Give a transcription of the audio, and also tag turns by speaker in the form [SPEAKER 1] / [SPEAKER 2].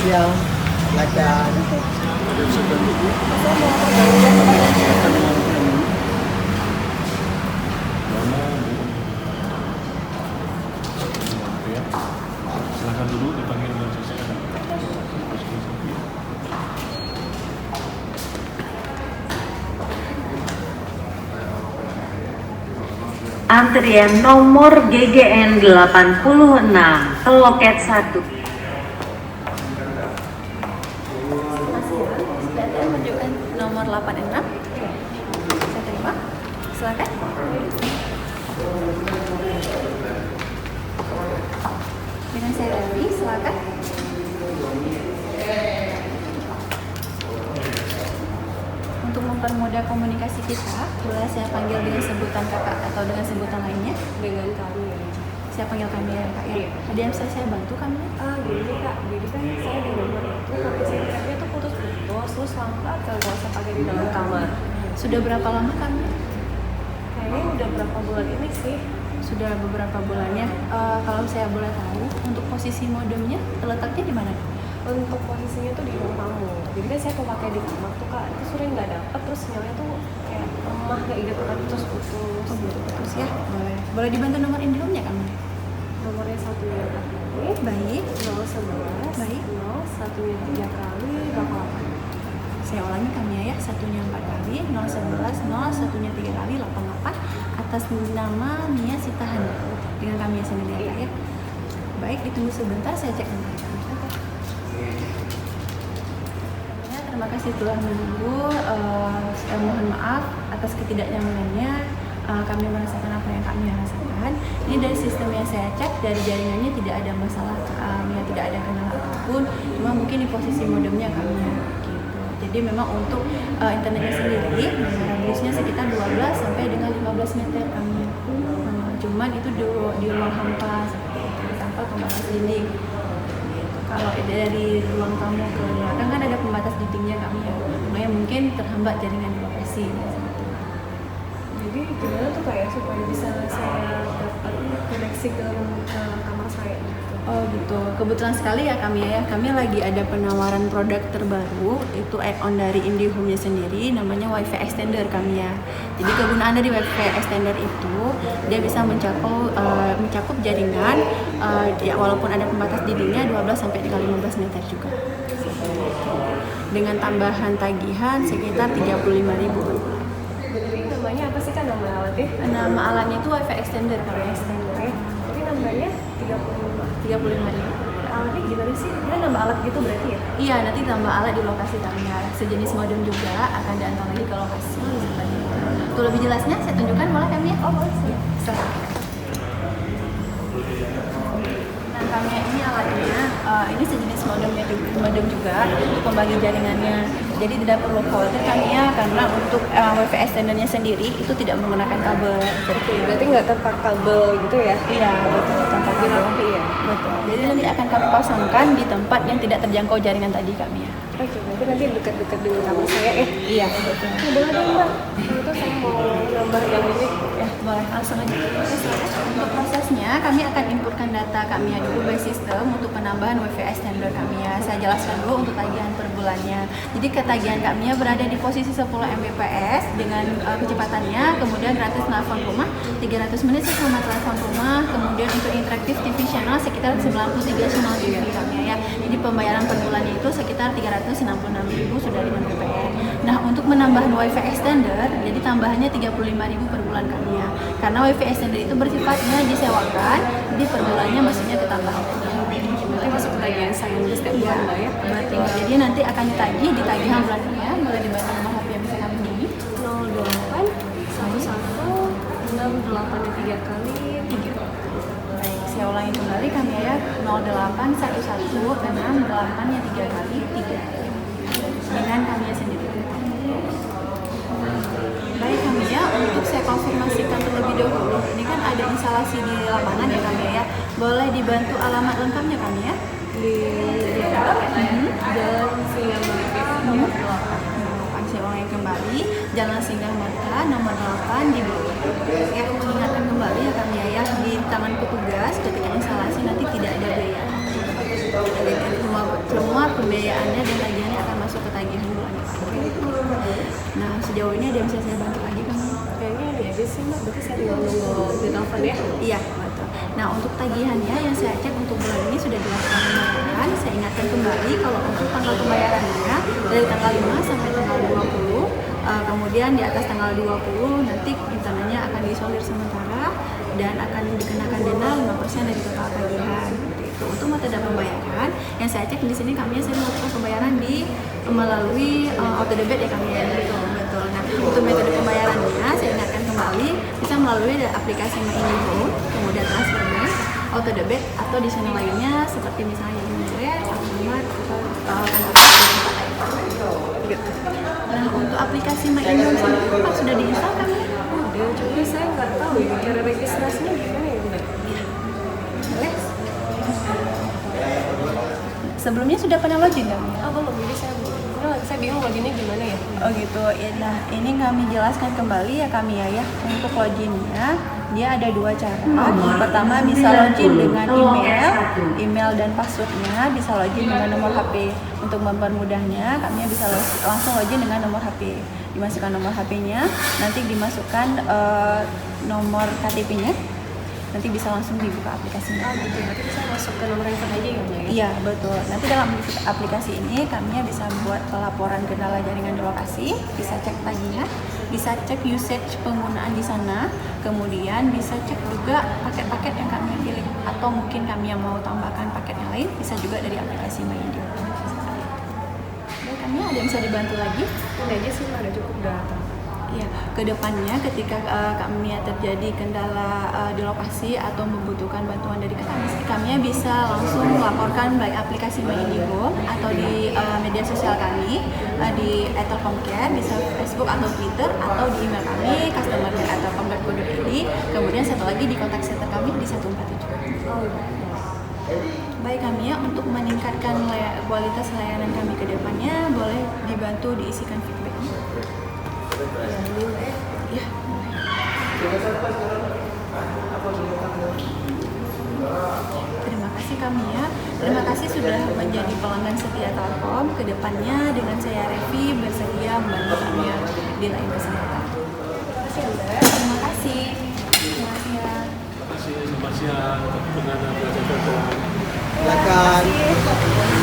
[SPEAKER 1] siang. Silakan.
[SPEAKER 2] Silakan dulu dipanggil dengan sesi.
[SPEAKER 3] Antrian nomor GGN 86 ke loket 1.
[SPEAKER 4] Silakan menunjukkan nomor 86. Saya terima. Silakan. Dengan saya Dewi, silakan. Untuk mempermudah komunikasi kita, boleh saya panggil dengan sebutan kakak atau dengan sebutan lainnya?
[SPEAKER 5] Dengan kami.
[SPEAKER 4] Saya panggil kami ya kak ya.
[SPEAKER 5] Iya.
[SPEAKER 4] Ada yang bisa saya bantu kami?
[SPEAKER 5] Gini kak, jadi kan saya di nomor itu tapi SIM-nya tuh putus-putus, terus lambat kalau nggak usah pakai di dalam kamar.
[SPEAKER 4] Sudah berapa lama kami?
[SPEAKER 5] Kayaknya udah berapa bulan ini sih.
[SPEAKER 4] Sudah beberapa bulannya. Kalau saya boleh tahu, untuk posisi modemnya letaknya di mana?
[SPEAKER 5] Untuk posisinya tuh di ruang tamu. Jadi kan saya pakai di kamar tuh kak, itu sering nggak dapet, terus sinyalnya tuh kayak lemah kayak gitu kan, terus putus.
[SPEAKER 4] Terus ya, boleh. Boleh dibantu nomor indihome-nya kami?
[SPEAKER 5] Nomornya satunya 4 kali,
[SPEAKER 4] Baik.
[SPEAKER 5] 011,
[SPEAKER 4] Baik.
[SPEAKER 5] 0 satunya 3 kali, 88.
[SPEAKER 4] Saya ulangi kami ya, satunya 4 kali, 011, 0, satunya 3 kali, 88, atas nama Mia Sitahan dengan kami sendiri ya Kak, ya. Baik, ditunggu sebentar, saya cek nomor kami. Ya, terima kasih telah menunggu. Saya mohon maaf atas ketidaknyamanannya. Kami merasakan apa yang kami rasakan. Ini dari sistem yang saya cek, dari jaringannya tidak ada masalah, Mia tidak ada kendala apapun. Cuma mungkin di posisi modemnya kami gitu. Jadi memang untuk internetnya sendiri, radiusnya sekitar 12 sampai dengan 15 meter kami. Cuman itu di ruang hampa, tanpa pembatas dinding. Gitu. Kalau dari ruang tamu ke belakang kan ada pembatas dindingnya kami ya. Makanya mungkin terhambat jaringan di lokasi.
[SPEAKER 5] Jadi gimana tuh kayak supaya bisa saya dapat koneksi ke kamar saya gitu?
[SPEAKER 4] Oh gitu, kebetulan sekali ya kami lagi ada penawaran produk terbaru, itu add-on dari IndiHome-nya sendiri, namanya WiFi extender kami ya. Jadi kegunaan dari WiFi extender itu, dia bisa mencakup jaringan, ya walaupun ada pembatas dindingnya 12 sampai dengan 15 meter juga. Dengan tambahan tagihan sekitar 35.000 per bulan.
[SPEAKER 5] Jadi namanya apa sih kan nama alatnya?
[SPEAKER 4] Nama alatnya itu WiFi extender kami ya.
[SPEAKER 5] Extender ya. Tapi namanya
[SPEAKER 4] 35.000.
[SPEAKER 5] alatnya gimana sih? Dia nambah alat gitu berarti ya?
[SPEAKER 4] Iya, nanti tambah alat di lokasi kami ya. Sejenis modem juga akan diantar lagi ke lokasi. Untuk lebih jelasnya saya tunjukkan boleh kami ya?
[SPEAKER 5] Oh boleh sih.
[SPEAKER 4] Nah kami ini alatnya, ini sejenis modem juga untuk pembagi jaringannya. Jadi tidak perlu khawatir kami ya, karena untuk WiFi extendernya sendiri itu tidak menggunakan kabel.
[SPEAKER 5] Oke, berarti nggak tanpa kabel gitu ya?
[SPEAKER 4] Iya, betul, tanpa kabel.
[SPEAKER 5] Rapi ya?
[SPEAKER 4] Betul. Jadi nanti akan kami pasangkan di tempat yang tidak terjangkau jaringan tadi kami ya.
[SPEAKER 5] Oke, berarti nanti dekat-dekat dengan kamar saya ya?
[SPEAKER 4] Iya, betul.
[SPEAKER 5] Nah, boleh dong mbak, itu saya mau nambah yang ini.
[SPEAKER 4] Ya, boleh langsung aja. Untuk prosesnya, kami akan inputkan data kami ya dulu by system untuk penambahan WiFi extender kami ya. Saya jelaskan dulu untuk tagihan per bulannya. Jadi ketagihan kami ya berada di posisi 10 Mbps dengan kecepatannya, kemudian gratis telepon rumah 300 menit selama telepon rumah, kemudian untuk interaktif TV channel sekitar 93 channel TV kami ya. Jadi pembayaran per bulannya itu sekitar 366.000 sudah dengan BPN. Nah, untuk menambah WiFi extender, jadi tambahannya 35.000 per bulan kami ya. Karena WiFi extender itu bersifatnya disewakan, jadi per bulannya maksudnya ditambah.
[SPEAKER 5] Berarti masuk ke tagihan saya di setiap bulan mbak ya?
[SPEAKER 4] Betul. Jadi nanti akan ditagih di tagihan bulannya, boleh dibantu nomor HP yang bisa kami hubungi.
[SPEAKER 5] 08 11 68 3 kali 3.
[SPEAKER 4] Baik, saya ulangi kembali kami ya 08 11 68 nya 3 kali 3 dengan kami sendiri. Baik kami ya, untuk saya konfirmasikan terlebih dahulu, ini kan ada instalasi di lapangan ya kami ya. Boleh dibantu alamat lengkapnya kami ya?
[SPEAKER 5] Di Jalan Singa Marta nomor 8.
[SPEAKER 4] Saya ulangi kembali, Jalan Singgah Marta nomor 8 di Bogor. Ya, mengingatkan kembali ya kami ya, di tangan petugas ketika instalasi nanti tidak ada biaya. semua pembiayaannya dan tagihannya akan masuk ke tagihan bulan depan. Nah, sejauh ini ada yang bisa saya bantu lagi kan?
[SPEAKER 5] Kayaknya ini aja sih Mbak, berarti saya tinggal nunggu di telepon ya.
[SPEAKER 4] Iya, betul. Nah, untuk tagihannya yang saya cek untuk bulan ini sudah dilakukan pembayaran. Saya ingatkan kembali kalau untuk tanggal pembayarannya dari tanggal 5 sampai tanggal 20. Kemudian di atas tanggal 20 nanti rencananya akan diisolir sementara dan akan dikenakan denda 5% dari total tagihan. Itu untuk metode pembayaran yang saya cek di sini kami sering melakukan pembayaran melalui auto debit ya kami ya. Betul. Nah, untuk metode pembayarannya saya ingatkan kembali bisa melalui aplikasi MyIndiHome, kemudian transfer bank, auto debit atau di channel lainnya seperti misalnya Indomaret, Alfamart atau gitu. Nah, untuk aplikasi MyIndiHome sendiri Pak sudah diinstal kan?
[SPEAKER 5] Udah, cuma saya nggak tahu ya cara registrasinya gimana ya Mbak.
[SPEAKER 4] Boleh? Sebelumnya sudah pernah login kan?
[SPEAKER 5] Oh belum, jadi saya bingung loginnya gimana ya.
[SPEAKER 4] Oh gitu. Ya, nah, ini kami jelaskan kembali ya kami ya. Untuk loginnya dia ada dua cara. Pertama bisa login dengan email dan passwordnya, bisa login dengan nomor HP. Untuk mempermudahnya, kami bisa langsung login dengan nomor HP. Dimasukkan nomor HP-nya, nanti dimasukkan nomor KTP-nya. Nanti bisa langsung dibuka aplikasinya.
[SPEAKER 5] Oh gitu, berarti bisa masuk ke nomor handphone aja ya Mbak ya?
[SPEAKER 4] Iya, betul. Nanti dalam aplikasi ini kami bisa buat pelaporan kendala jaringan di lokasi, bisa cek tagihan, bisa cek usage penggunaan di sana, kemudian bisa cek juga paket-paket yang kami pilih, atau mungkin kami yang mau tambahkan paket yang lain, bisa juga dari aplikasi MyIndiHome. Baik, kami ada yang bisa dibantu lagi?
[SPEAKER 5] Udah aja sih Mbak, udah cukup data.
[SPEAKER 4] Ya, kedepannya ketika kami terjadi kendala di lokasi atau membutuhkan bantuan dari kami bisa langsung melaporkan baik aplikasi MyIndiHome atau di media sosial kami di @telkomcare, bisa Facebook atau Twitter, atau di email kami customer@telkom.co.id. Kemudian satu lagi di kontak center kami di 147. Baik kami ya, untuk meningkatkan kualitas layanan kami ke depannya, boleh dibantu diisikan feedbacknya. Ya. Terima kasih kami ya. Terima kasih sudah menjadi pelanggan setia Telkom. Kedepannya dengan saya Revi bersedia membantu kami di lain kesempatan. Terima kasih. Terima kasih ya.
[SPEAKER 2] Terima kasih. Selamat siang. Dengan belajar Telkom.
[SPEAKER 1] Silakan.